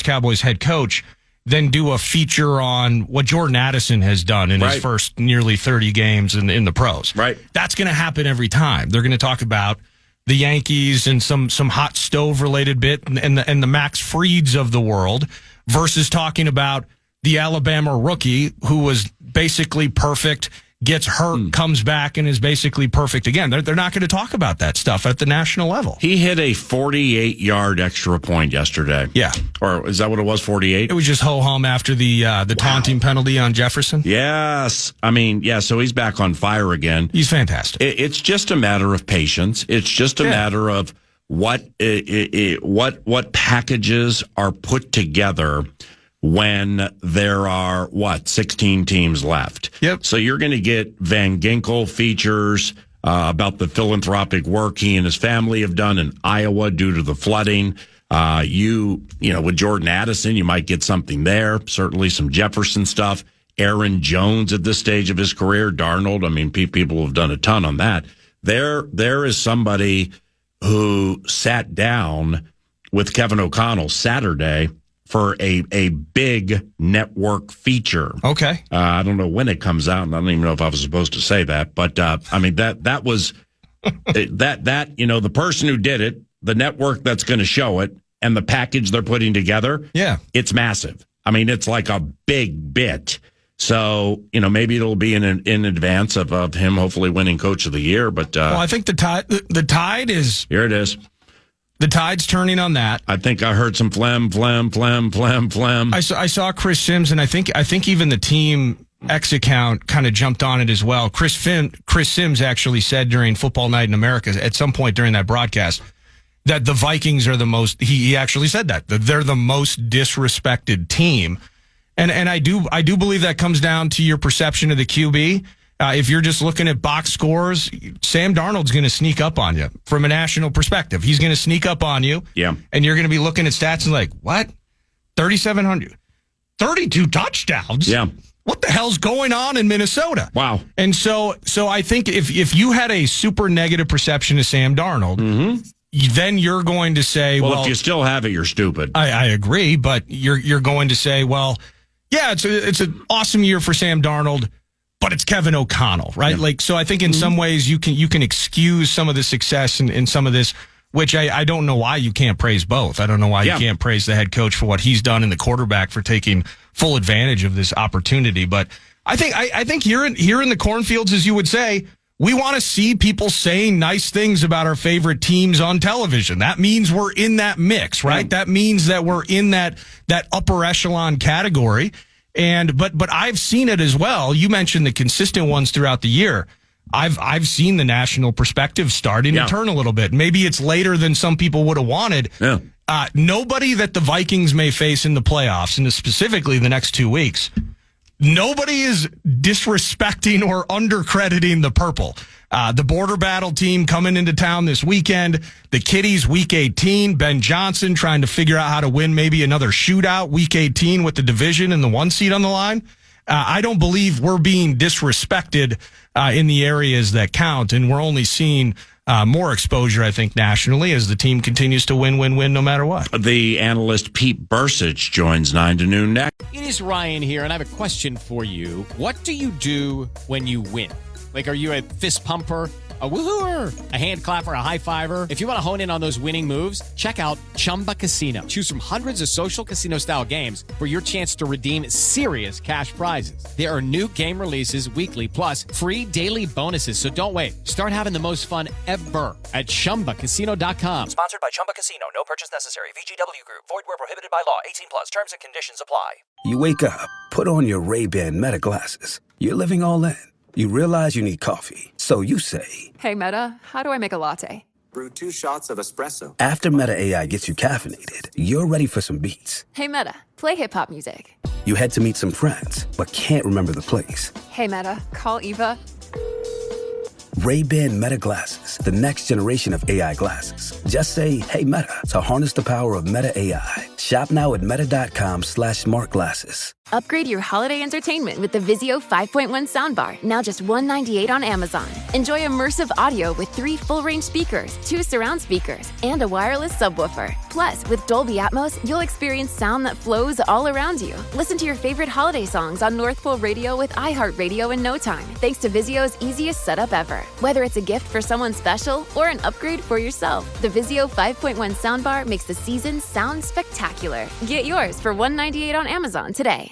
Cowboys head coach than do a feature on what Jordan Addison has done in his first nearly 30 games in the pros. Right. That's going to happen every time. They're going to talk about the Yankees and some hot stove related bit and the Max Frieds of the world versus talking about the Alabama rookie who was basically perfect, gets hurt, comes back, and is basically perfect again. They're not going to talk about that stuff at the national level. He hit a 48-yard extra point yesterday. Yeah. Or is that what it was, 48? It was just ho-hum after the taunting penalty on Jefferson. Yes. I mean, yeah, so he's back on fire again. He's fantastic. It's just a matter of patience. It's just a matter of what packages are put together when there are, 16 teams left. Yep. So you're going to get Van Ginkel features about the philanthropic work he and his family have done in Iowa due to the flooding. With Jordan Addison, you might get something there. Certainly some Jefferson stuff. Aaron Jones at this stage of his career. Darnold, I mean, people have done a ton on that. There is somebody who sat down with Kevin O'Connell Saturday for a big network feature. Okay. I don't know when it comes out, and I don't even know if I was supposed to say that, but I mean that was that the person who did it, the network that's going to show it, and the package they're putting together. Yeah, it's massive. I mean, it's like a big bit. So, maybe it'll be in advance of him hopefully winning Coach of the Year. But well, I think the tide is here. It is. The tide's turning on that. I think I heard some phlegm. I saw Chris Sims, and I think even the team X account kind of jumped on it as well. Chris Sims actually said during Football Night in America at some point during that broadcast that the Vikings are the most. He actually said that they're the most disrespected team. And I do believe that comes down to your perception of the QB. If you're just looking at box scores, Sam Darnold's going to sneak up on you from a national perspective. He's going to sneak up on you. Yeah. And you're going to be looking at stats and like, what? 3,700, 32 touchdowns. Yeah. What the hell's going on in Minnesota? Wow. And so I think if you had a super negative perception of Sam Darnold, then you're going to say, well, if you still have it, you're stupid. I agree, but you're going to say, well, yeah, it's an awesome year for Sam Darnold, but it's Kevin O'Connell, right? Yeah. So I think in some ways you can excuse some of the success in some of this, which I don't know why you can't praise both. I don't know why you can't praise the head coach for what he's done and the quarterback for taking full advantage of this opportunity. But I think here in the cornfields, as you would say, we want to see people saying nice things about our favorite teams on television. That means we're in that mix, right? That means that we're in that upper echelon category. But I've seen it as well. You mentioned the consistent ones throughout the year. I've seen the national perspective starting to turn a little bit. Maybe it's later than some people would have wanted. Yeah. Nobody that the Vikings may face in the playoffs, and specifically the next 2 weeks, nobody is disrespecting or undercrediting the purple. The border battle team coming into town this weekend. The Kitties, Week 18. Ben Johnson trying to figure out how to win maybe another shootout Week 18 with the division and the 1 seed on the line. I don't believe we're being disrespected in the areas that count, and we're only seeing more exposure, I think, nationally as the team continues to win no matter what. The analyst Pete Bursich joins 9 to noon next. It is Ryan here, and I have a question for you. What do you do when you win? Like, are you a fist pumper, a woohooer, a hand clapper, a high fiver? If you want to hone in on those winning moves, check out Chumba Casino. Choose from hundreds of social casino-style games for your chance to redeem serious cash prizes. There are new game releases weekly, plus free daily bonuses. So don't wait. Start having the most fun ever at ChumbaCasino.com. Sponsored by Chumba Casino. No purchase necessary. VGW Group. Void where prohibited by law. 18 plus. Terms and conditions apply. You wake up, put on your Ray-Ban Meta glasses. You're living all in. You realize you need coffee. So you say, hey, Meta, how do I make a latte? Brew 2 shots of espresso. After Meta AI gets you caffeinated, you're ready for some beats. Hey, Meta, play hip-hop music. You head to meet some friends, but can't remember the place. Hey, Meta, call Eva. Ray-Ban Meta glasses, the next generation of AI glasses. Just say, hey, Meta, to harness the power of Meta AI. Shop now at meta.com/smartglasses. Upgrade your holiday entertainment with the Vizio 5.1 soundbar, now just $198 on Amazon. Enjoy immersive audio with 3 full-range speakers, 2 surround speakers, and a wireless subwoofer. Plus, with Dolby Atmos, you'll experience sound that flows all around you. Listen to your favorite holiday songs on North Pole Radio with iHeartRadio in no time, thanks to Vizio's easiest setup ever. Whether it's a gift for someone special or an upgrade for yourself, the Vizio 5.1 soundbar makes the season sound spectacular. Get yours for $198 on Amazon today.